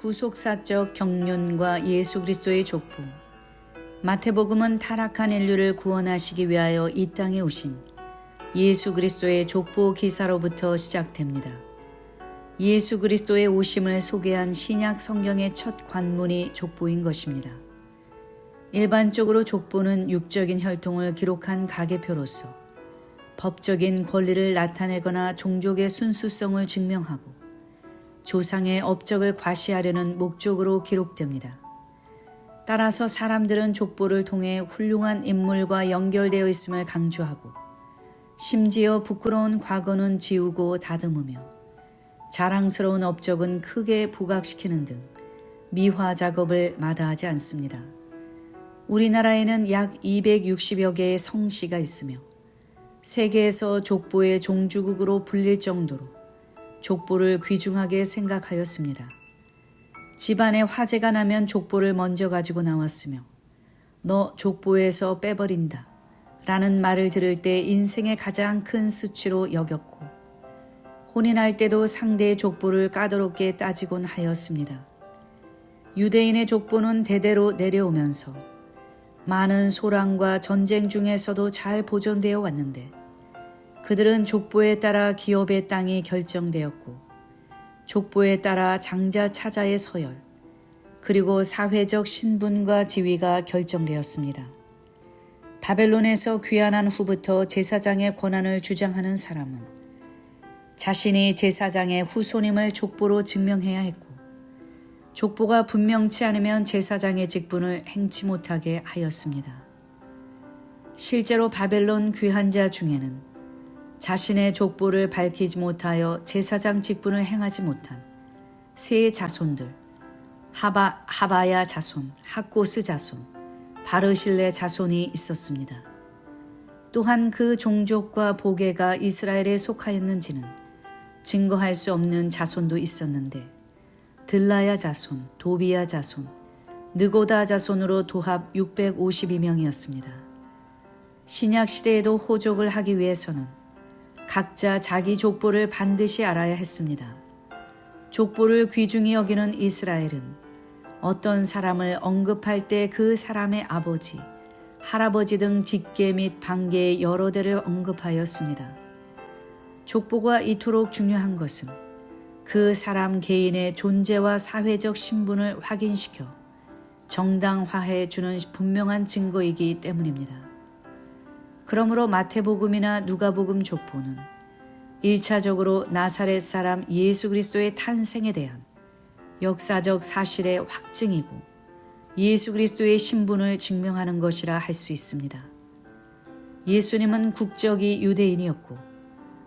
구속사적 경륜과 예수 그리스도의 족보. 마태복음은 타락한 인류를 구원하시기 위하여 이 땅에 오신 예수 그리스도의 족보 기사로부터 시작됩니다. 예수 그리스도의 오심을 소개한 신약 성경의 첫 관문이 족보인 것입니다. 일반적으로 족보는 육적인 혈통을 기록한 가계표로서 법적인 권리를 나타내거나 종족의 순수성을 증명하고 조상의 업적을 과시하려는 목적으로 기록됩니다. 따라서 사람들은 족보를 통해 훌륭한 인물과 연결되어 있음을 강조하고 심지어 부끄러운 과거는 지우고 다듬으며 자랑스러운 업적은 크게 부각시키는 등 미화 작업을 마다하지 않습니다. 우리나라에는 약 260여 개의 성씨가 있으며 세계에서 족보의 종주국으로 불릴 정도로 족보를 귀중하게 생각하였습니다. 집안에 화재가 나면 족보를 먼저 가지고 나왔으며 너 족보에서 빼버린다 라는 말을 들을 때 인생의 가장 큰 수치로 여겼고 혼인할 때도 상대의 족보를 까다롭게 따지곤 하였습니다. 유대인의 족보는 대대로 내려오면서 많은 소란과 전쟁 중에서도 잘 보존되어 왔는데 그들은 족보에 따라 기업의 땅이 결정되었고 족보에 따라 장자 차자의 서열 그리고 사회적 신분과 지위가 결정되었습니다. 바벨론에서 귀환한 후부터 제사장의 권한을 주장하는 사람은 자신이 제사장의 후손임을 족보로 증명해야 했고 족보가 분명치 않으면 제사장의 직분을 행치 못하게 하였습니다. 실제로 바벨론 귀환자 중에는 자신의 족보를 밝히지 못하여 제사장 직분을 행하지 못한 세 자손들, 하바야 자손, 학고스 자손, 바르실레 자손이 있었습니다. 또한 그 종족과 보게가 이스라엘에 속하였는지는 증거할 수 없는 자손도 있었는데 들라야 자손, 도비야 자손, 느고다 자손으로 도합 652명이었습니다. 신약 시대에도 호족을 하기 위해서는 각자 자기 족보를 반드시 알아야 했습니다. 족보를 귀중히 여기는 이스라엘은 어떤 사람을 언급할 때 그 사람의 아버지, 할아버지 등 직계 및 반계의 여러 대를 언급하였습니다. 족보가 이토록 중요한 것은 그 사람 개인의 존재와 사회적 신분을 확인시켜 정당화해 주는 분명한 증거이기 때문입니다. 그러므로 마태복음이나 누가복음 족보는 1차적으로 나사렛 사람 예수 그리스도의 탄생에 대한 역사적 사실의 확증이고 예수 그리스도의 신분을 증명하는 것이라 할 수 있습니다. 예수님은 국적이 유대인이었고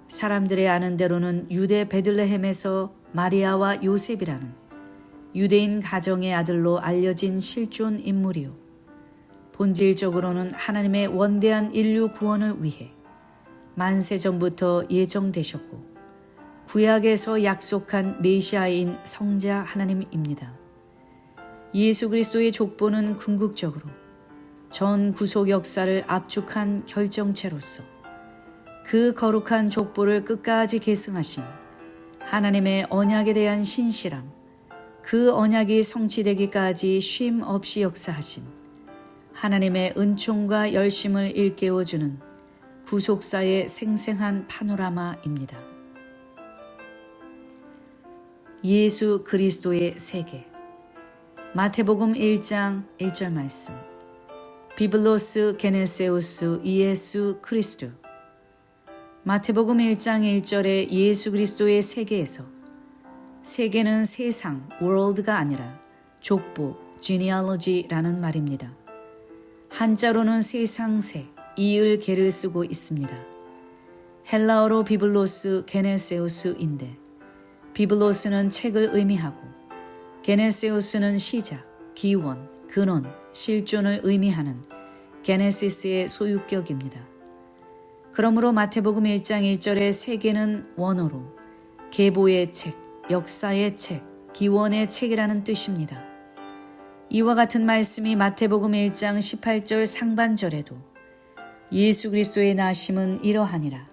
사람들의 아는 대로는 유대 베들레헴에서 마리아와 요셉이라는 유대인 가정의 아들로 알려진 실존 인물이요. 본질적으로는 하나님의 원대한 인류 구원을 위해 만세 전부터 예정되셨고 구약에서 약속한 메시아인 성자 하나님입니다. 예수 그리스도의 족보는 궁극적으로 전 구속 역사를 압축한 결정체로서 그 거룩한 족보를 끝까지 계승하신 하나님의 언약에 대한 신실함, 그 언약이 성취되기까지 쉼 없이 역사하신 하나님의 은총과 열심을 일깨워주는 구속사의 생생한 파노라마입니다. 예수 그리스도의 세계. 마태복음 1장 1절 말씀. 비블로스 게네세우스 이예수 크리스도. 마태복음 1장 1절에 예수 그리스도의 세계에서 세계는 세상, world가 아니라 족보, genealogy라는 말입니다. 한자로는 세상세, 이을개를 쓰고 있습니다. 헬라어로 비블로스 게네세우스인데 비블로스는 책을 의미하고 게네세우스는 시작, 기원, 근원, 실존을 의미하는 게네시스의 소유격입니다. 그러므로 마태복음 1장 1절의 세계는 원어로 계보의 책, 역사의 책, 기원의 책이라는 뜻입니다. 이와 같은 말씀이 마태복음 1장 18절 상반절에도 예수 그리스도의 나심은 이러하니라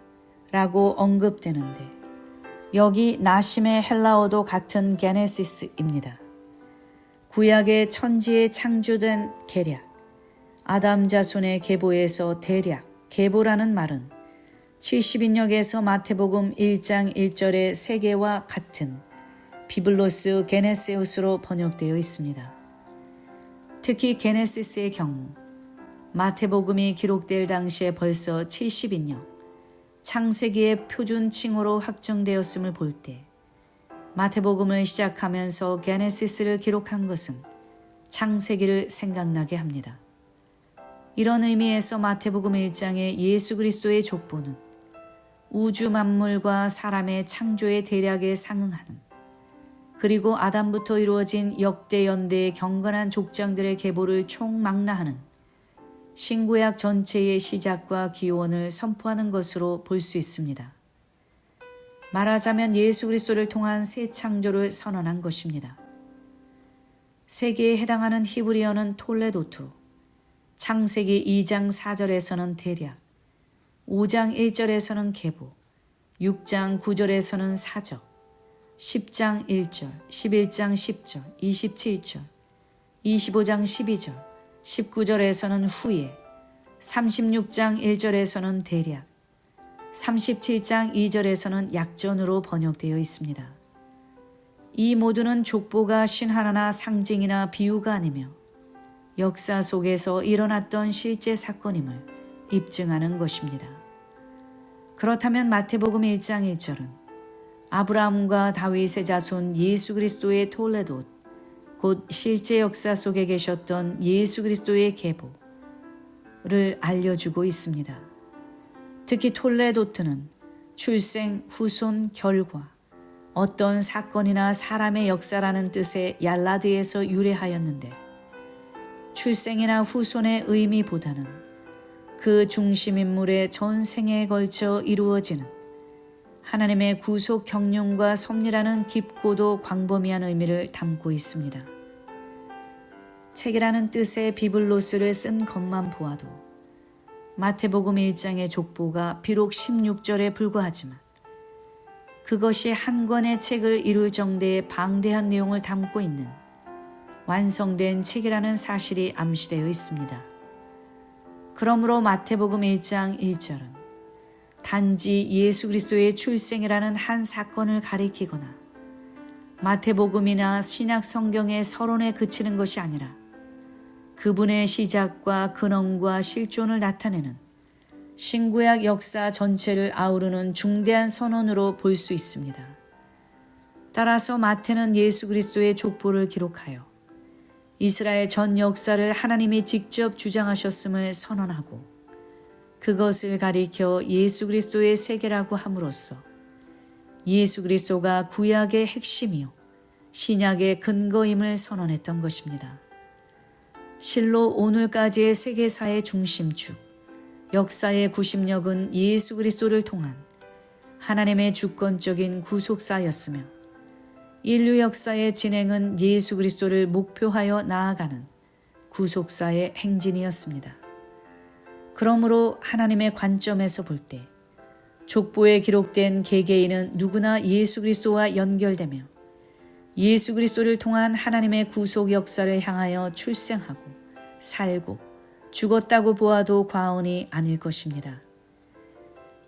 라고 언급되는데 여기 나심의 헬라어도 같은 게네시스입니다. 구약의 천지에 창조된 계략, 아담 자손의 계보에서 대략, 계보라는 말은 70인역에서 마태복음 1장 1절의 세계와 같은 비블로스 게네세우스로 번역되어 있습니다. 특히 게네시스의 경우 마태복음이 기록될 당시에 벌써 70인역, 창세기의 표준칭호로 확정되었음을 볼 때 마태복음을 시작하면서 게네시스를 기록한 것은 창세기를 생각나게 합니다. 이런 의미에서 마태복음 1장의 예수 그리스도의 족보는 우주 만물과 사람의 창조의 대략에 상응하는, 그리고 아담부터 이루어진 역대 연대의 경건한 족장들의 계보를 총망라하는 신구약 전체의 시작과 기원을 선포하는 것으로 볼 수 있습니다. 말하자면 예수 그리스도를 통한 새 창조를 선언한 것입니다. 세계에 해당하는 히브리어는 톨레도트로, 창세기 2장 4절에서는 대략, 5장 1절에서는 계보, 6장 9절에서는 사적, 10장 1절, 11장 10절, 27절, 25장 12절, 19절에서는 후예, 36장 1절에서는 대략, 37장 2절에서는 약전으로 번역되어 있습니다. 이 모두는 족보가 신하나 상징이나 비유가 아니며 역사 속에서 일어났던 실제 사건임을 입증하는 것입니다. 그렇다면 마태복음 1장 1절은 아브라함과 다윗의 자손 예수 그리스도의 톨레돗, 곧 실제 역사 속에 계셨던 예수 그리스도의 계보를 알려주고 있습니다. 특히 톨레도트는 출생, 후손, 결과, 어떤 사건이나 사람의 역사라는 뜻의 얄라드에서 유래하였는데 출생이나 후손의 의미보다는 그 중심인물의 전생에 걸쳐 이루어지는 하나님의 구속 경륜과 섭리라는 깊고도 광범위한 의미를 담고 있습니다. 책이라는 뜻의 비블로스를 쓴 것만 보아도 마태복음 1장의 족보가 비록 16절에 불과하지만 그것이 한 권의 책을 이룰 정도의 방대한 내용을 담고 있는 완성된 책이라는 사실이 암시되어 있습니다. 그러므로 마태복음 1장 1절은 단지 예수 그리스도의 출생이라는 한 사건을 가리키거나 마태복음이나 신약 성경의 서론에 그치는 것이 아니라 그분의 시작과 근원과 실존을 나타내는 신구약 역사 전체를 아우르는 중대한 선언으로 볼 수 있습니다. 따라서 마태는 예수 그리스도의 족보를 기록하여 이스라엘 전 역사를 하나님이 직접 주장하셨음을 선언하고 그것을 가리켜 예수 그리스도의 세계라고 함으로써 예수 그리스도가 구약의 핵심이요 신약의 근거임을 선언했던 것입니다. 실로 오늘까지의 세계사의 중심축, 역사의 구심력은 예수 그리스도를 통한 하나님의 주권적인 구속사였으며 인류 역사의 진행은 예수 그리스도를 목표하여 나아가는 구속사의 행진이었습니다. 그러므로 하나님의 관점에서 볼 때 족보에 기록된 개개인은 누구나 예수 그리스도와 연결되며 예수 그리스도를 통한 하나님의 구속 역사를 향하여 출생하고 살고 죽었다고 보아도 과언이 아닐 것입니다.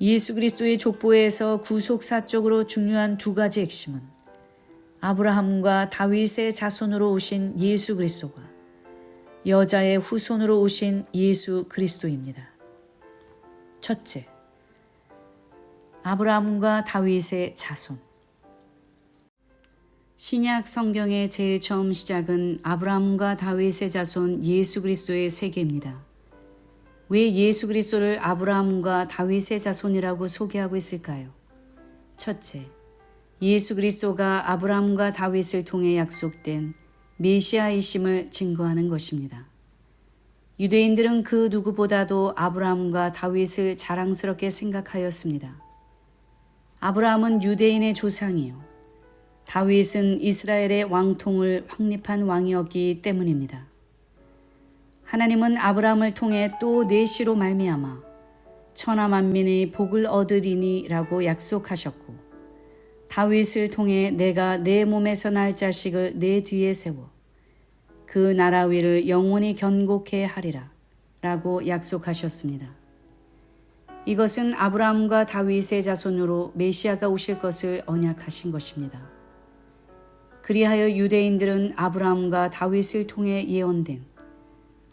예수 그리스도의 족보에서 구속사적으로 중요한 두 가지 핵심은 아브라함과 다윗의 자손으로 오신 예수 그리스도가 여자의 후손으로 오신 예수 그리스도입니다. 첫째, 아브라함과 다윗의 자손. 신약 성경의 제일 처음 시작은 아브라함과 다윗의 자손 예수 그리스도의 세계입니다. 왜 예수 그리스도를 아브라함과 다윗의 자손이라고 소개하고 있을까요? 첫째, 예수 그리스도가 아브라함과 다윗을 통해 약속된 메시아이심을 증거하는 것입니다. 유대인들은 그 누구보다도 아브라함과 다윗을 자랑스럽게 생각하였습니다. 아브라함은 유대인의 조상이요 다윗은 이스라엘의 왕통을 확립한 왕이었기 때문입니다. 하나님은 아브라함을 통해 또 내 씨로 말미암아 천하 만민의 복을 얻으리니라고 약속하셨고 다윗을 통해 내가 내 몸에서 날 자식을 내 뒤에 세워 그 나라 위를 영원히 견고케 하리라 라고 약속하셨습니다. 이것은 아브라함과 다윗의 자손으로 메시아가 오실 것을 언약하신 것입니다. 그리하여 유대인들은 아브라함과 다윗을 통해 예언된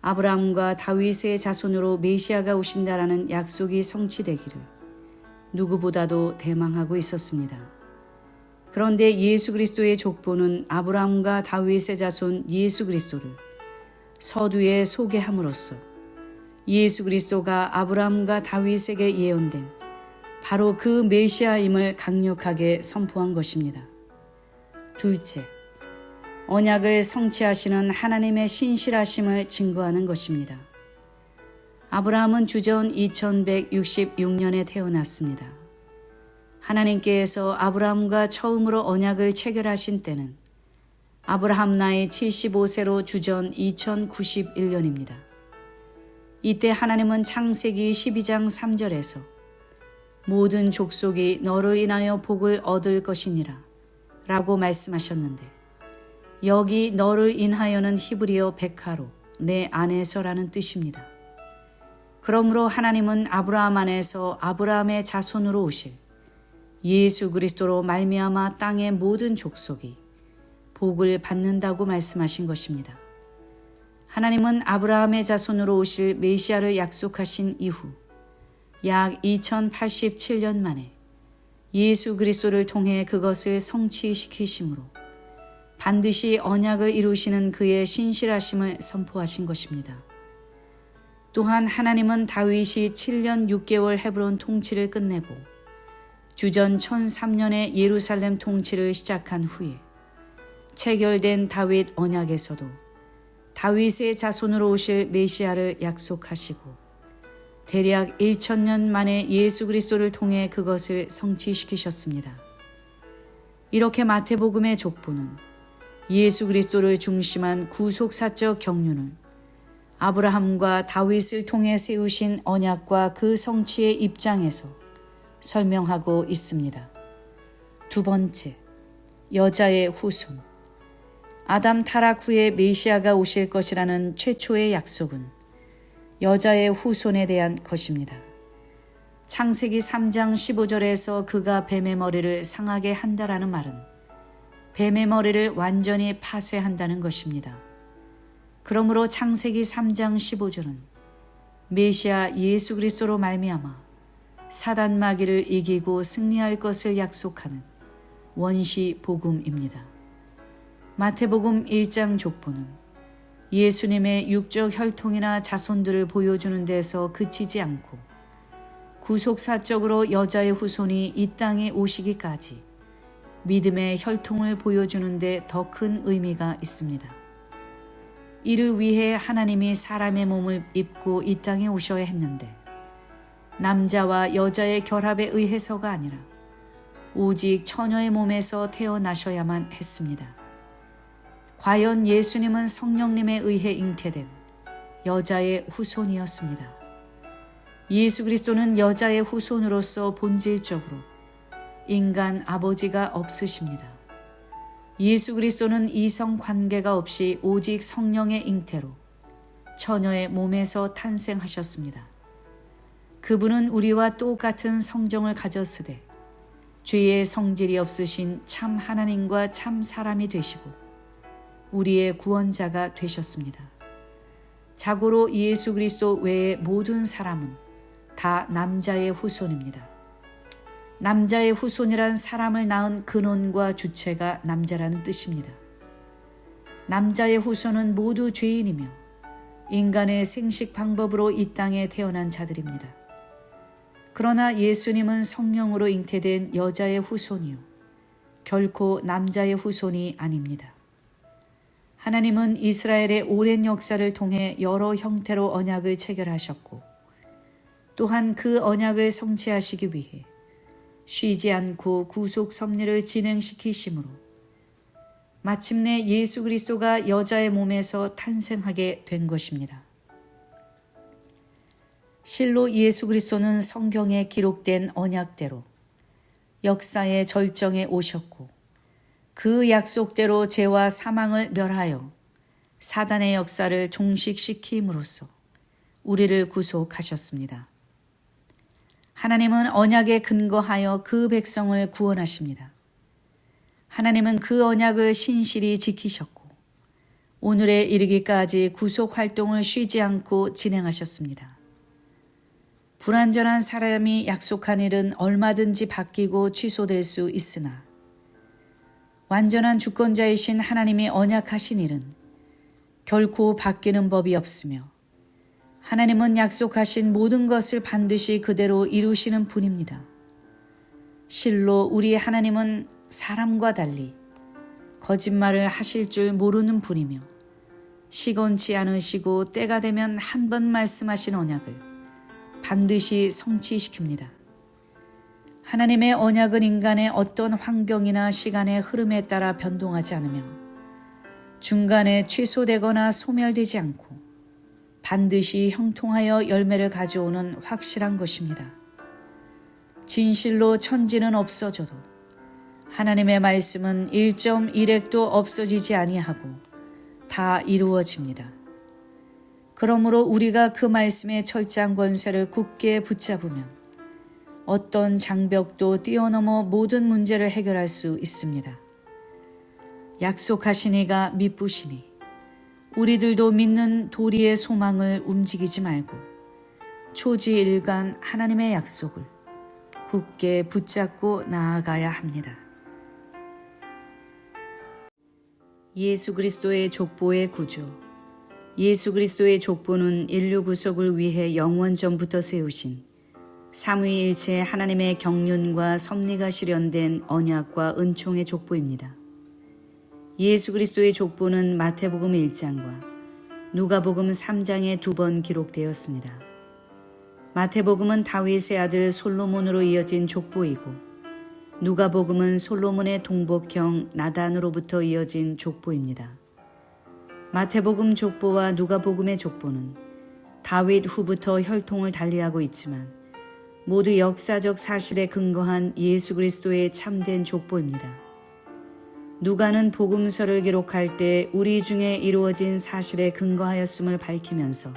아브라함과 다윗의 자손으로 메시아가 오신다라는 약속이 성취되기를 누구보다도 대망하고 있었습니다. 그런데 예수 그리스도의 족보는 아브라함과 다윗의 자손 예수 그리스도를 서두에 소개함으로써 예수 그리스도가 아브라함과 다윗에게 예언된 바로 그 메시아임을 강력하게 선포한 것입니다. 둘째, 언약을 성취하시는 하나님의 신실하심을 증거하는 것입니다. 아브라함은 주전 2166년에 태어났습니다. 하나님께서 아브라함과 처음으로 언약을 체결하신 때는 아브라함 나이 75세로 주전 2091년입니다. 이때 하나님은 창세기 12장 3절에서 모든 족속이 너를 인하여 복을 얻을 것이니라 라고 말씀하셨는데, 여기 너를 인하여는 히브리어 베카로 내 안에서라는 뜻입니다. 그러므로 하나님은 아브라함 안에서 아브라함의 자손으로 오실 예수 그리스도로 말미암아 땅의 모든 족속이 복을 받는다고 말씀하신 것입니다. 하나님은 아브라함의 자손으로 오실 메시아를 약속하신 이후 약 2087년 만에 예수 그리스도를 통해 그것을 성취시키심으로 반드시 언약을 이루시는 그의 신실하심을 선포하신 것입니다. 또한 하나님은 다윗이 7년 6개월 헤브론 통치를 끝내고 주전 1003년에 예루살렘 통치를 시작한 후에 체결된 다윗 언약에서도 다윗의 자손으로 오실 메시아를 약속하시고 대략 1000년 만에 예수 그리스도를 통해 그것을 성취시키셨습니다. 이렇게 마태복음의 족보는 예수 그리스도를 중심한 구속사적 경륜을 아브라함과 다윗을 통해 세우신 언약과 그 성취의 입장에서 설명하고 있습니다. 두 번째, 여자의 후손. 아담 타락 후에 메시아가 오실 것이라는 최초의 약속은 여자의 후손에 대한 것입니다. 창세기 3장 15절에서 그가 뱀의 머리를 상하게 한다라는 말은 뱀의 머리를 완전히 파쇄한다는 것입니다. 그러므로 창세기 3장 15절은 메시아 예수 그리스도로 말미암아 사단 마귀를 이기고 승리할 것을 약속하는 원시 복음입니다. 마태복음 1장 족보는 예수님의 육적 혈통이나 자손들을 보여주는 데서 그치지 않고 구속사적으로 여자의 후손이 이 땅에 오시기까지 믿음의 혈통을 보여주는 데 더 큰 의미가 있습니다. 이를 위해 하나님이 사람의 몸을 입고 이 땅에 오셔야 했는데 남자와 여자의 결합에 의해서가 아니라 오직 처녀의 몸에서 태어나셔야만 했습니다. 과연 예수님은 성령님에 의해 잉태된 여자의 후손이었습니다. 예수 그리스도는 여자의 후손으로서 본질적으로 인간 아버지가 없으십니다. 예수 그리스도는 이성 관계가 없이 오직 성령의 잉태로 처녀의 몸에서 탄생하셨습니다. 그분은 우리와 똑같은 성정을 가졌으되 죄의 성질이 없으신 참 하나님과 참 사람이 되시고 우리의 구원자가 되셨습니다. 자고로 예수 그리스도 외의 모든 사람은 다 남자의 후손입니다. 남자의 후손이란 사람을 낳은 근원과 주체가 남자라는 뜻입니다. 남자의 후손은 모두 죄인이며 인간의 생식 방법으로 이 땅에 태어난 자들입니다. 그러나 예수님은 성령으로 잉태된 여자의 후손이요 결코 남자의 후손이 아닙니다. 하나님은 이스라엘의 오랜 역사를 통해 여러 형태로 언약을 체결하셨고 또한 그 언약을 성취하시기 위해 쉬지 않고 구속 섭리를 진행시키심으로 마침내 예수 그리스도가 여자의 몸에서 탄생하게 된 것입니다. 실로 예수 그리스도는 성경에 기록된 언약대로 역사의 절정에 오셨고 그 약속대로 죄와 사망을 멸하여 사단의 역사를 종식시킴으로써 우리를 구속하셨습니다. 하나님은 언약에 근거하여 그 백성을 구원하십니다. 하나님은 그 언약을 신실히 지키셨고 오늘에 이르기까지 구속 활동을 쉬지 않고 진행하셨습니다. 불완전한 사람이 약속한 일은 얼마든지 바뀌고 취소될 수 있으나 완전한 주권자이신 하나님이 언약하신 일은 결코 바뀌는 법이 없으며 하나님은 약속하신 모든 것을 반드시 그대로 이루시는 분입니다. 실로 우리 하나님은 사람과 달리 거짓말을 하실 줄 모르는 분이며 시건치 않으시고 때가 되면 한 번 말씀하신 언약을 반드시 성취시킵니다. 하나님의 언약은 인간의 어떤 환경이나 시간의 흐름에 따라 변동하지 않으며 중간에 취소되거나 소멸되지 않고 반드시 형통하여 열매를 가져오는 확실한 것입니다. 진실로 천지는 없어져도 하나님의 말씀은 1.1핵도 없어지지 아니하고 다 이루어집니다. 그러므로 우리가 그 말씀의 철장 권세를 굳게 붙잡으면 어떤 장벽도 뛰어넘어 모든 문제를 해결할 수 있습니다. 약속하신 이가 미쁘시니 우리들도 믿는 도리의 소망을 움직이지 말고 초지일간 하나님의 약속을 굳게 붙잡고 나아가야 합니다. 예수 그리스도의 족보의 구조. 예수 그리스도의 족보는 인류 구속을 위해 영원 전부터 세우신 삼위일체 하나님의 경륜과 섭리가 실현된 언약과 은총의 족보입니다. 예수 그리스도의 족보는 마태복음 1장과 누가복음 3장에 2번 기록되었습니다. 마태복음은 다윗의 아들 솔로몬으로 이어진 족보이고 누가복음은 솔로몬의 동복형 나단으로부터 이어진 족보입니다. 마태복음 족보와 누가복음의 족보는 다윗 후부터 혈통을 달리하고 있지만 모두 역사적 사실에 근거한 예수 그리스도의 참된 족보입니다. 누가는 복음서를 기록할 때 우리 중에 이루어진 사실에 근거하였음을 밝히면서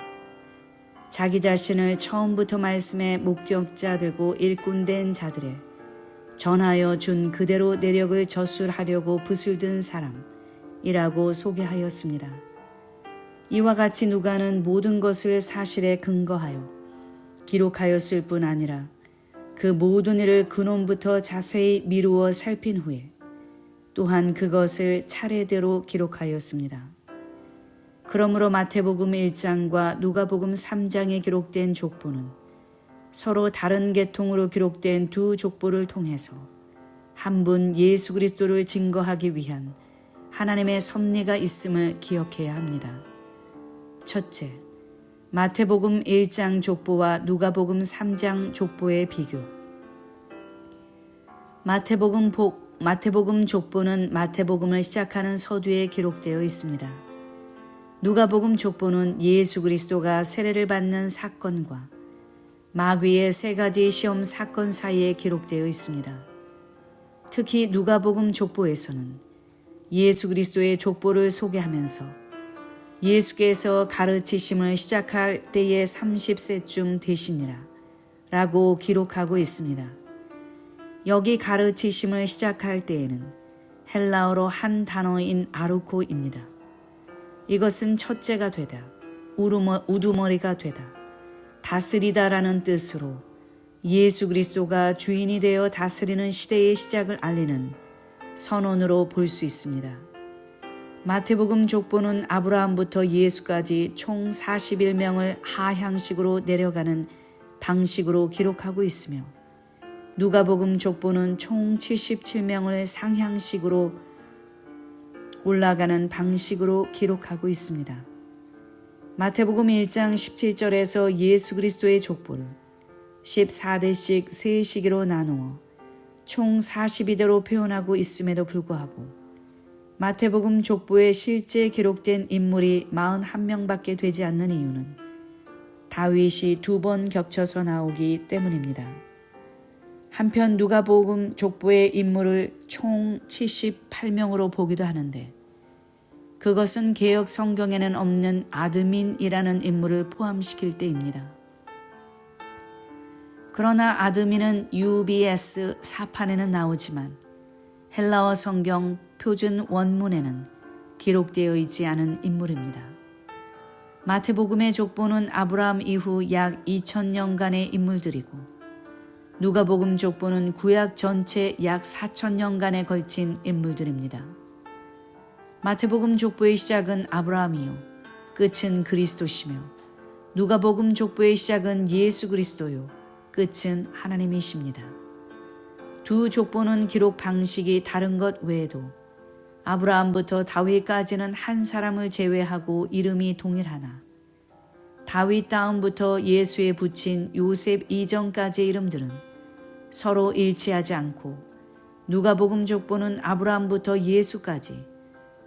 자기 자신을 처음부터 말씀의 목격자 되고 일꾼된 자들의 전하여 준 그대로 내력을 저술하려고 붓을 든 사람이라고 소개하였습니다. 이와 같이 누가는 모든 것을 사실에 근거하여 기록하였을 뿐 아니라 그 모든 일을 근원부터 자세히 미루어 살핀 후에 또한 그것을 차례대로 기록하였습니다. 그러므로 마태복음 1장과 누가복음 3장에 기록된 족보는 서로 다른 계통으로 기록된 두 족보를 통해서 한 분 예수 그리스도를 증거하기 위한 하나님의 섭리가 있음을 기억해야 합니다. 첫째, 마태복음 1장 족보와 누가복음 3장 족보의 비교. 마태복음 족보는 마태복음을 시작하는 서두에 기록되어 있습니다. 누가복음 족보는 예수 그리스도가 세례를 받는 사건과 마귀의 3가지 시험 사건 사이에 기록되어 있습니다. 특히 누가복음 족보에서는 예수 그리스도의 족보를 소개하면서 예수께서 가르치심을 시작할 때의 30세쯤 되시니라 라고 기록하고 있습니다. 여기 가르치심을 시작할 때에는 헬라어로 한 단어인 아루코입니다. 이것은 첫째가 되다, 우두머리가 되다, 다스리다라는 뜻으로 예수 그리스도가 주인이 되어 다스리는 시대의 시작을 알리는 선언으로 볼 수 있습니다. 마태복음 족보는 아브라함부터 예수까지 총 41명을 하향식으로 내려가는 방식으로 기록하고 있으며 누가복음 족보는 총 77명을 상향식으로 올라가는 방식으로 기록하고 있습니다. 마태복음 1장 17절에서 예수 그리스도의 족보를 14대씩 3시기로 나누어 총 42대로 표현하고 있음에도 불구하고 마태복음 족보에 실제 기록된 인물이 41명밖에 되지 않는 이유는 다윗이 2번 겹쳐서 나오기 때문입니다. 한편 누가복음 족보의 인물을 총 78명으로 보기도 하는데 그것은 개역 성경에는 없는 아드민이라는 인물을 포함시킬 때입니다. 그러나 아드민은 UBS 사판에는 나오지만 헬라어 성경 표준 원문에는 기록되어 있지 않은 인물입니다. 마태복음의 족보는 아브라함 이후 약 2000년간의 인물들이고 누가복음 족보는 구약 전체 약 4000년간에 걸친 인물들입니다. 마태복음 족보의 시작은 아브라함이요 끝은 그리스도시며 누가복음 족보의 시작은 예수 그리스도요 끝은 하나님이십니다. 두 족보는 기록 방식이 다른 것 외에도 아브라함부터 다윗까지는 한 사람을 제외하고 이름이 동일하나 다윗 다음부터 예수에 붙인 요셉 이전까지의 이름들은 서로 일치하지 않고 누가복음 족보는 아브라함부터 예수까지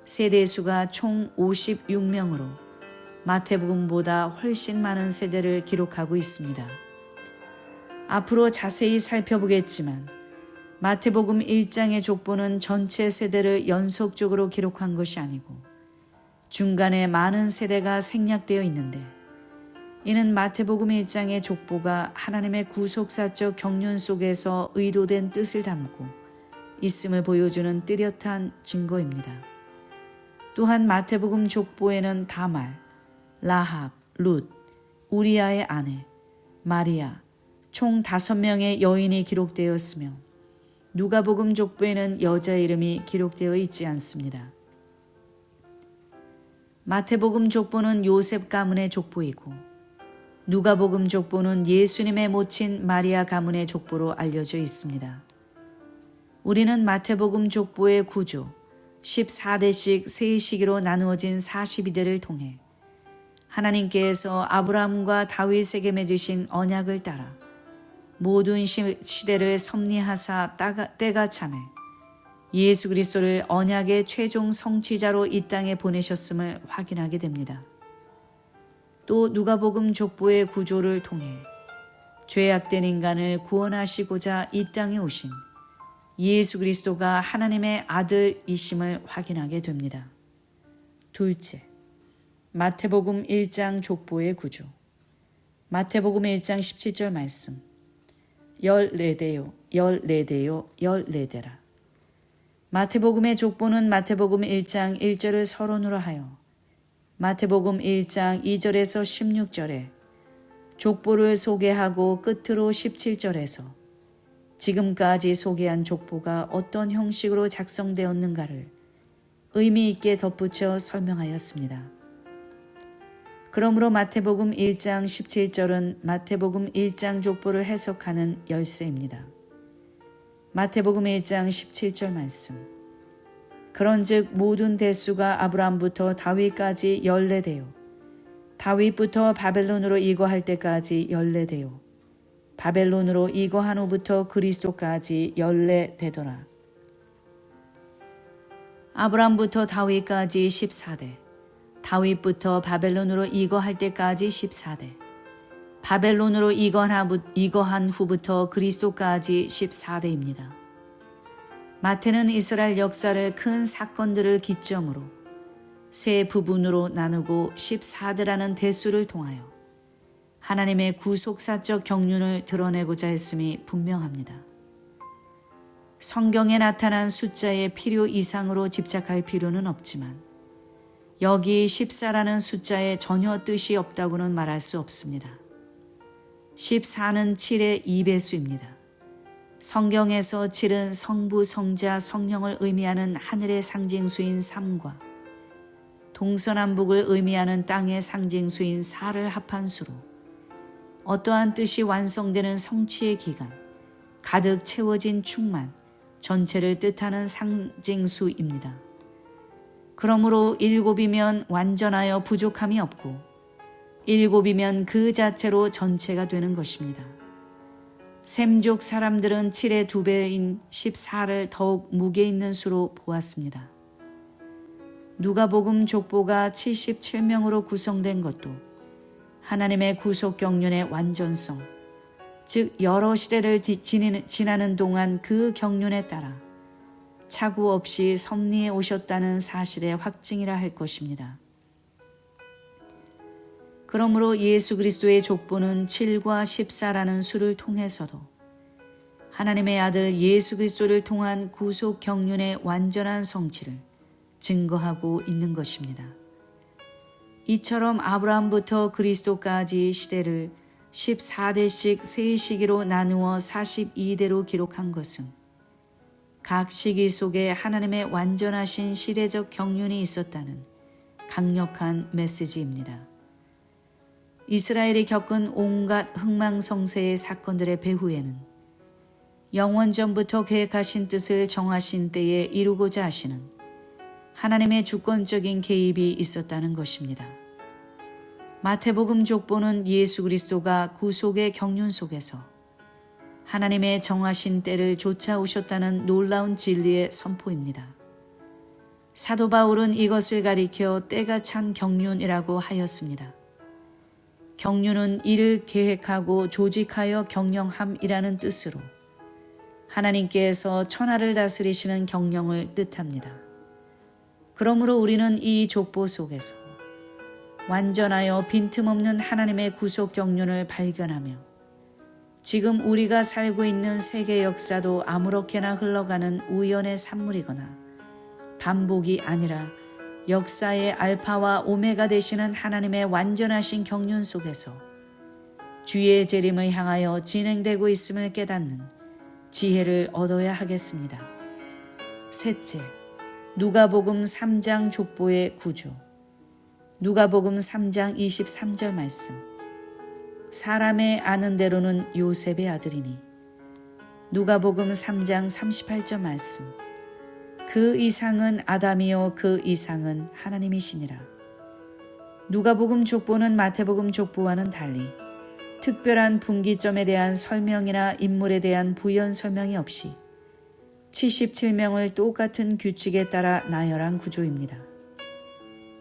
세대수가 총 56명으로 마태복음보다 훨씬 많은 세대를 기록하고 있습니다. 앞으로 자세히 살펴보겠지만 마태복음 1장의 족보는 전체 세대를 연속적으로 기록한 것이 아니고 중간에 많은 세대가 생략되어 있는데 이는 마태복음 1장의 족보가 하나님의 구속사적 경륜 속에서 의도된 뜻을 담고 있음을 보여주는 뚜렷한 증거입니다. 또한 마태복음 족보에는 다말, 라합, 룻, 우리아의 아내, 마리아, 총 5명의 여인이 기록되었으며 누가복음 족보에는 여자 이름이 기록되어 있지 않습니다. 마태복음 족보는 요셉 가문의 족보이고 누가복음 족보는 예수님의 모친 마리아 가문의 족보로 알려져 있습니다. 우리는 마태복음 족보의 구조 14대씩 세 시기로 나누어진 42대를 통해 하나님께서 아브라함과 다윗에게 맺으신 언약을 따라 모든 시대를 섭리하사 때가 참에 예수 그리스도를 언약의 최종 성취자로 이 땅에 보내셨음을 확인하게 됩니다. 또 누가복음 족보의 구조를 통해 죄악된 인간을 구원하시고자 이 땅에 오신 예수 그리스도가 하나님의 아들이심을 확인하게 됩니다. 둘째, 마태복음 1장 족보의 구조. 마태복음 1장 17절 말씀. 14대요, 14대요, 14대라. 마태복음의 족보는 마태복음 1장 1절을 서론으로 하여 마태복음 1장 2절에서 16절에 족보를 소개하고 끝으로 17절에서 지금까지 소개한 족보가 어떤 형식으로 작성되었는가를 의미 있게 덧붙여 설명하였습니다. 그러므로 마태복음 1장 17절은 마태복음 1장 족보를 해석하는 열쇠입니다. 마태복음 1장 17절 말씀. 그런즉 모든 대수가 아브라함부터 다윗까지 14대요. 다윗부터 바벨론으로 이거할 때까지 14대요. 바벨론으로 이거한 후부터 그리스도까지 14대더라. 아브라함부터 다윗까지 14대. 다윗부터 바벨론으로 이거할 때까지 14대. 바벨론으로 이거한 후부터 그리스도까지 14대입니다. 마태는 이스라엘 역사를 큰 사건들을 기점으로 세 부분으로 나누고 14대라는 대수를 통하여 하나님의 구속사적 경륜을 드러내고자 했음이 분명합니다. 성경에 나타난 숫자의 필요 이상으로 집착할 필요는 없지만 여기 14라는 숫자에 전혀 뜻이 없다고는 말할 수 없습니다. 14는 7의 2배수입니다. 성경에서 7은 성부, 성자, 성령을 의미하는 하늘의 상징수인 3과 동서남북을 의미하는 땅의 상징수인 4를 합한 수로 어떠한 뜻이 완성되는 성취의 기간, 가득 채워진 충만, 전체를 뜻하는 상징수입니다. 그러므로 7이면 완전하여 부족함이 없고 7이면 그 자체로 전체가 되는 것입니다. 셈족 사람들은 7의 2배인 14를 더욱 무게 있는 수로 보았습니다. 누가복음 족보가 77명으로 구성된 것도 하나님의 구속 경륜의 완전성, 즉 여러 시대를 지나는 동안 그 경륜에 따라 착오 없이 섭리해 오셨다는 사실의 확증이라 할 것입니다. 그러므로 예수 그리스도의 족보는 7과 14라는 수를 통해서도 하나님의 아들 예수 그리스도를 통한 구속 경륜의 완전한 성취를 증거하고 있는 것입니다. 이처럼 아브라함부터 그리스도까지 시대를 14대씩 세 시기로 나누어 42대로 기록한 것은 각 시기 속에 하나님의 완전하신 시대적 경륜이 있었다는 강력한 메시지입니다. 이스라엘이 겪은 온갖 흥망성쇠의 사건들의 배후에는 영원전부터 계획하신 뜻을 정하신 때에 이루고자 하시는 하나님의 주권적인 개입이 있었다는 것입니다. 마태복음 족보는 예수 그리스도가 구속의 경륜 속에서 하나님의 정하신 때를 쫓아오셨다는 놀라운 진리의 선포입니다. 사도 바울은 이것을 가리켜 때가 찬 경륜이라고 하였습니다. 경륜은 일을 계획하고 조직하여 경영함이라는 뜻으로 하나님께서 천하를 다스리시는 경영을 뜻합니다. 그러므로 우리는 이 족보 속에서 완전하여 빈틈없는 하나님의 구속 경륜을 발견하며 지금 우리가 살고 있는 세계 역사도 아무렇게나 흘러가는 우연의 산물이거나 반복이 아니라 역사의 알파와 오메가 되시는 하나님의 완전하신 경륜 속에서 주의 재림을 향하여 진행되고 있음을 깨닫는 지혜를 얻어야 하겠습니다. 셋째, 누가복음 3장 족보의 구조. 누가복음 3장 23절 말씀. 사람의 아는 대로는 요셉의 아들이니. 누가복음 3장 38절 말씀. 그 이상은 아담이요 그 이상은 하나님이시니라. 누가복음 족보는 마태복음 족보와는 달리 특별한 분기점에 대한 설명이나 인물에 대한 부연 설명이 없이 77명을 똑같은 규칙에 따라 나열한 구조입니다.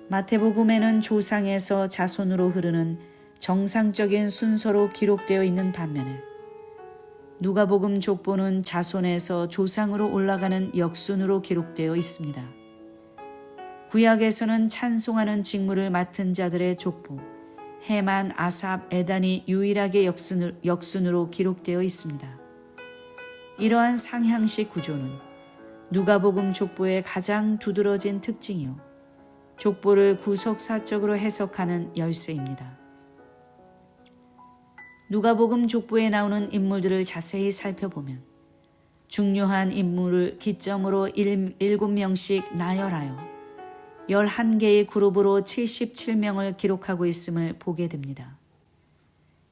마태복음에는 조상에서 자손으로 흐르는 정상적인 순서로 기록되어 있는 반면에 누가복음 족보는 자손에서 조상으로 올라가는 역순으로 기록되어 있습니다. 구약에서는 찬송하는 직무를 맡은 자들의 족보, 헤만, 아삽, 에단이 유일하게 역순으로 기록되어 있습니다. 이러한 상향식 구조는 누가복음 족보의 가장 두드러진 특징이요, 족보를 구속사적으로 해석하는 열쇠입니다. 누가복음 족보에 나오는 인물들을 자세히 살펴보면 중요한 인물을 기점으로 7명씩 나열하여 11개의 그룹으로 77명을 기록하고 있음을 보게 됩니다.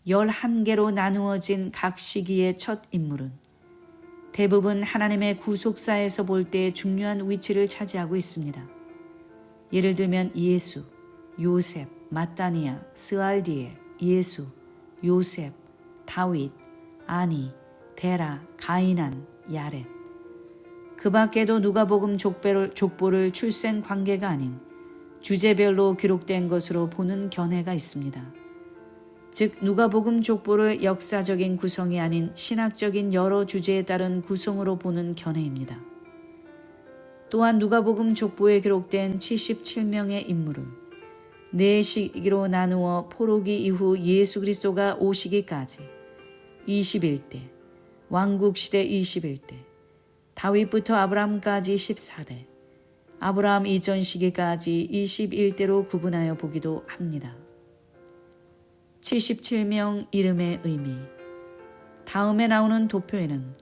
11개로 나누어진 각 시기의 첫 인물은 대부분 하나님의 구속사에서 볼 때 중요한 위치를 차지하고 있습니다. 예를 들면 예수, 요셉, 마따니아, 스알디엘, 예수, 요셉, 다윗, 아니, 데라, 가이난, 야렛. 그 밖에도 누가복음 족보를 출생 관계가 아닌 주제별로 기록된 것으로 보는 견해가 있습니다. 즉 누가복음 족보를 역사적인 구성이 아닌 신학적인 여러 주제에 따른 구성으로 보는 견해입니다. 또한 누가복음 족보에 기록된 77명의 인물은 4시기로 나누어 포로기 이후 예수 그리스도가 오시기까지 21대, 왕국시대 21대, 다윗부터 아브라함까지 14대, 아브라함 이전 시기까지 21대로 구분하여 보기도 합니다. 77명 이름의 의미. 다음에 나오는 도표에는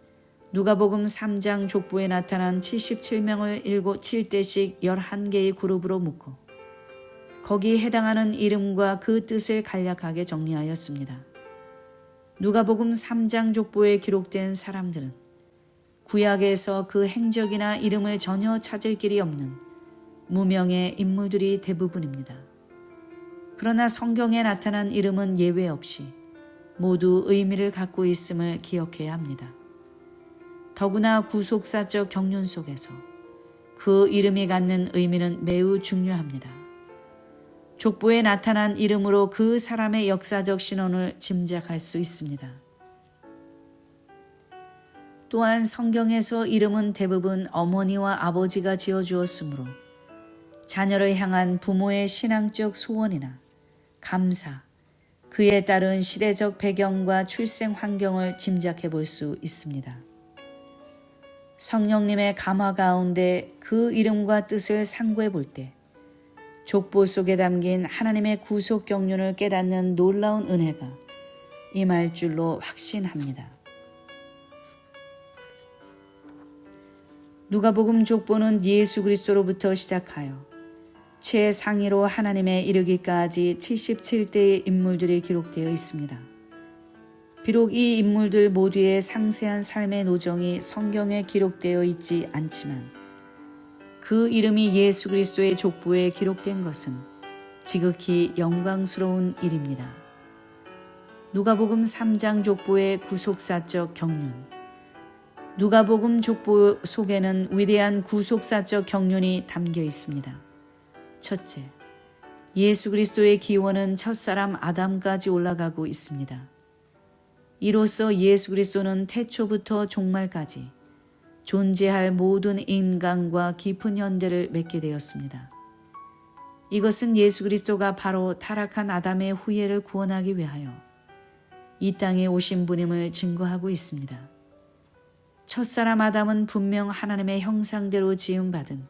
누가복음 3장 족보에 나타난 77명을 7대씩 11개의 그룹으로 묶어 거기에 해당하는 이름과 그 뜻을 간략하게 정리하였습니다. 누가복음 3장 족보에 기록된 사람들은 구약에서 그 행적이나 이름을 전혀 찾을 길이 없는 무명의 인물들이 대부분입니다. 그러나 성경에 나타난 이름은 예외 없이 모두 의미를 갖고 있음을 기억해야 합니다. 더구나 구속사적 경륜 속에서 그 이름이 갖는 의미는 매우 중요합니다. 족보에 나타난 이름으로 그 사람의 역사적 신원을 짐작할 수 있습니다. 또한 성경에서 이름은 대부분 어머니와 아버지가 지어주었으므로 자녀를 향한 부모의 신앙적 소원이나 감사, 그에 따른 시대적 배경과 출생 환경을 짐작해 볼 수 있습니다. 성령님의 감화 가운데 그 이름과 뜻을 상고해 볼 때 족보 속에 담긴 하나님의 구속 경륜을 깨닫는 놀라운 은혜가 임할 줄로 확신합니다. 누가복음 족보는 예수 그리스도로부터 시작하여 최상위로 하나님에 이르기까지 77대의 인물들이 기록되어 있습니다. 비록 이 인물들 모두의 상세한 삶의 노정이 성경에 기록되어 있지 않지만 그 이름이 예수 그리스도의 족보에 기록된 것은 지극히 영광스러운 일입니다. 누가복음 3장 족보의 구속사적 경륜. 누가복음 족보 속에는 위대한 구속사적 경륜이 담겨 있습니다. 첫째, 예수 그리스도의 기원은 첫사람 아담까지 올라가고 있습니다. 이로써 예수 그리스도는 태초부터 종말까지 존재할 모든 인간과 깊은 연대를 맺게 되었습니다. 이것은 예수 그리스도가 바로 타락한 아담의 후예를 구원하기 위하여 이 땅에 오신 분임을 증거하고 있습니다. 첫사람 아담은 분명 하나님의 형상대로 지음받은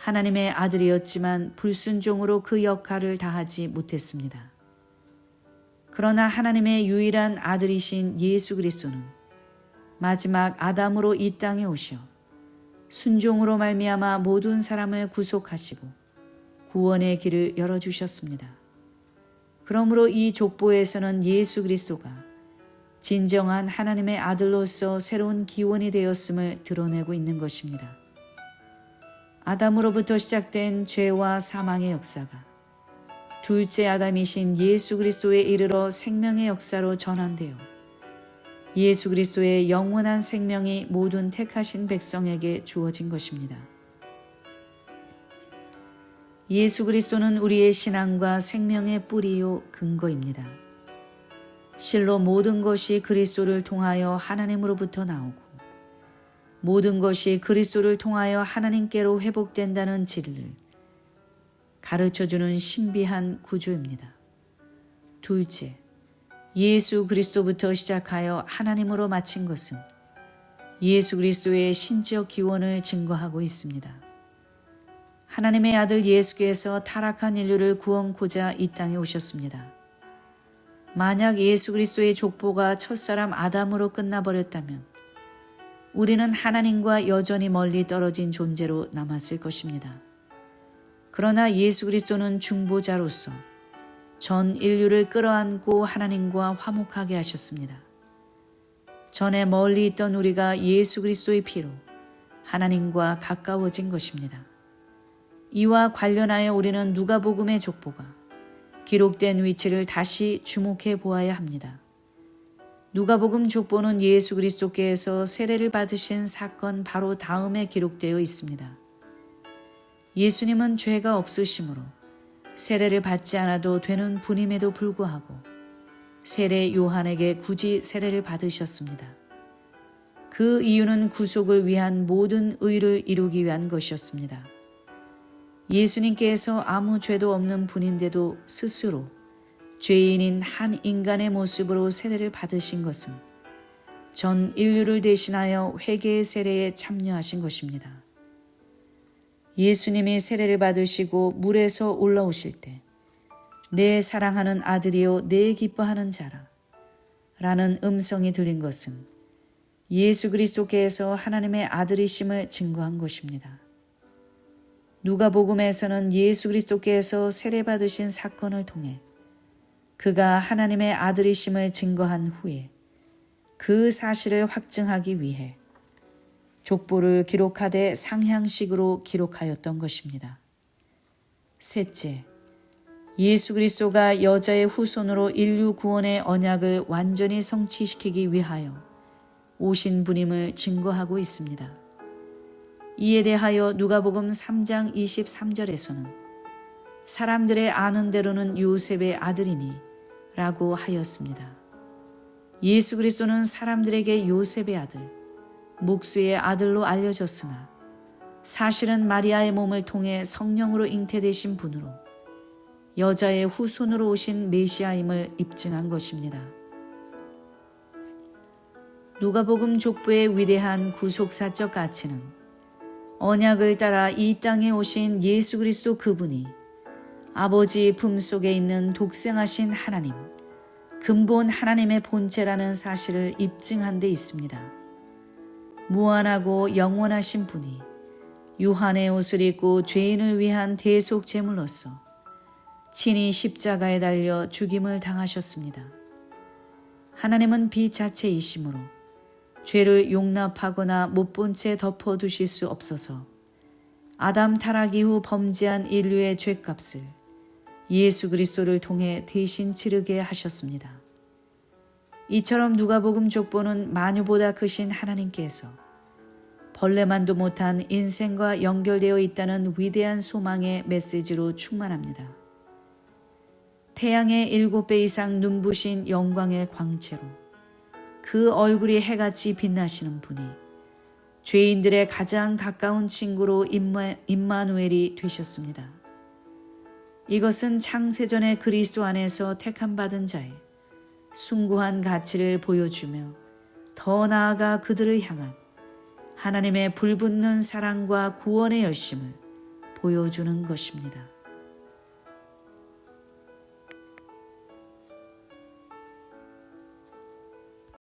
하나님의 아들이었지만 불순종으로 그 역할을 다하지 못했습니다. 그러나 하나님의 유일한 아들이신 예수 그리스도는 마지막 아담으로 이 땅에 오셔 순종으로 말미암아 모든 사람을 구속하시고 구원의 길을 열어주셨습니다. 그러므로 이 족보에서는 예수 그리스도가 진정한 하나님의 아들로서 새로운 기원이 되었음을 드러내고 있는 것입니다. 아담으로부터 시작된 죄와 사망의 역사가 둘째 아담이신 예수 그리스도에 이르러 생명의 역사로 전환되어 예수 그리스도의 영원한 생명이 모든 택하신 백성에게 주어진 것입니다. 예수 그리스도는 우리의 신앙과 생명의 뿌리요 근거입니다. 실로 모든 것이 그리스도를 통하여 하나님으로부터 나오고 모든 것이 그리스도를 통하여 하나님께로 회복된다는 진리를 가르쳐주는 신비한 구조입니다. 둘째, 예수 그리스도부터 시작하여 하나님으로 마친 것은 예수 그리스도의 신적 기원을 증거하고 있습니다. 하나님의 아들 예수께서 타락한 인류를 구원코자 이 땅에 오셨습니다. 만약 예수 그리스도의 족보가 첫사람 아담으로 끝나버렸다면 우리는 하나님과 여전히 멀리 떨어진 존재로 남았을 것입니다. 그러나 예수 그리스도는 중보자로서 전 인류를 끌어안고 하나님과 화목하게 하셨습니다. 전에 멀리 있던 우리가 예수 그리스도의 피로 하나님과 가까워진 것입니다. 이와 관련하여 우리는 누가복음의 족보가 기록된 위치를 다시 주목해 보아야 합니다. 누가복음 족보는 예수 그리스도께서 세례를 받으신 사건 바로 다음에 기록되어 있습니다. 예수님은 죄가 없으시므로 세례를 받지 않아도 되는 분임에도 불구하고 세례 요한에게 굳이 세례를 받으셨습니다. 그 이유는 구속을 위한 모든 의를 이루기 위한 것이었습니다. 예수님께서 아무 죄도 없는 분인데도 스스로 죄인인 한 인간의 모습으로 세례를 받으신 것은 전 인류를 대신하여 회개의 세례에 참여하신 것입니다. 예수님이 세례를 받으시고 물에서 올라오실 때 내 사랑하는 아들이요 내 기뻐하는 자라 라는 음성이 들린 것은 예수 그리스도께서 하나님의 아들이심을 증거한 것입니다. 누가복음에서는 예수 그리스도께서 세례 받으신 사건을 통해 그가 하나님의 아들이심을 증거한 후에 그 사실을 확증하기 위해 족보를 기록하되 상향식으로 기록하였던 것입니다. 셋째, 예수 그리스도가 여자의 후손으로 인류 구원의 언약을 완전히 성취시키기 위하여 오신 분임을 증거하고 있습니다. 이에 대하여 누가복음 3장 23절에서는 사람들의 아는 대로는 요셉의 아들이니 라고 하였습니다. 예수 그리스도는 사람들에게 요셉의 아들, 목수의 아들로 알려졌으나 사실은 마리아의 몸을 통해 성령으로 잉태되신 분으로 여자의 후손으로 오신 메시아임을 입증한 것입니다. 누가복음 족보의 위대한 구속사적 가치는 언약을 따라 이 땅에 오신 예수 그리스도 그분이 아버지 품속에 있는 독생하신 하나님, 근본 하나님의 본체라는 사실을 입증한 데 있습니다. 무한하고 영원하신 분이 유한의 옷을 입고 죄인을 위한 대속 제물로서 친히 십자가에 달려 죽임을 당하셨습니다. 하나님은 비자체이시므로 죄를 용납하거나 못 본 채 덮어두실 수 없어서 아담 타락 이후 범죄한 인류의 죄값을 예수 그리스도를 통해 대신 치르게 하셨습니다. 이처럼 누가복음 족보는 만유보다 크신 하나님께서 벌레만도 못한 인생과 연결되어 있다는 위대한 소망의 메시지로 충만합니다. 태양의 7배 이상 눈부신 영광의 광채로 그 얼굴이 해같이 빛나시는 분이 죄인들의 가장 가까운 친구로 임마누엘이 되셨습니다. 이것은 창세전의 그리스도 안에서 택함받은 자의 숭고한 가치를 보여주며 더 나아가 그들을 향한 하나님의 불붙는 사랑과 구원의 열심을 보여주는 것입니다.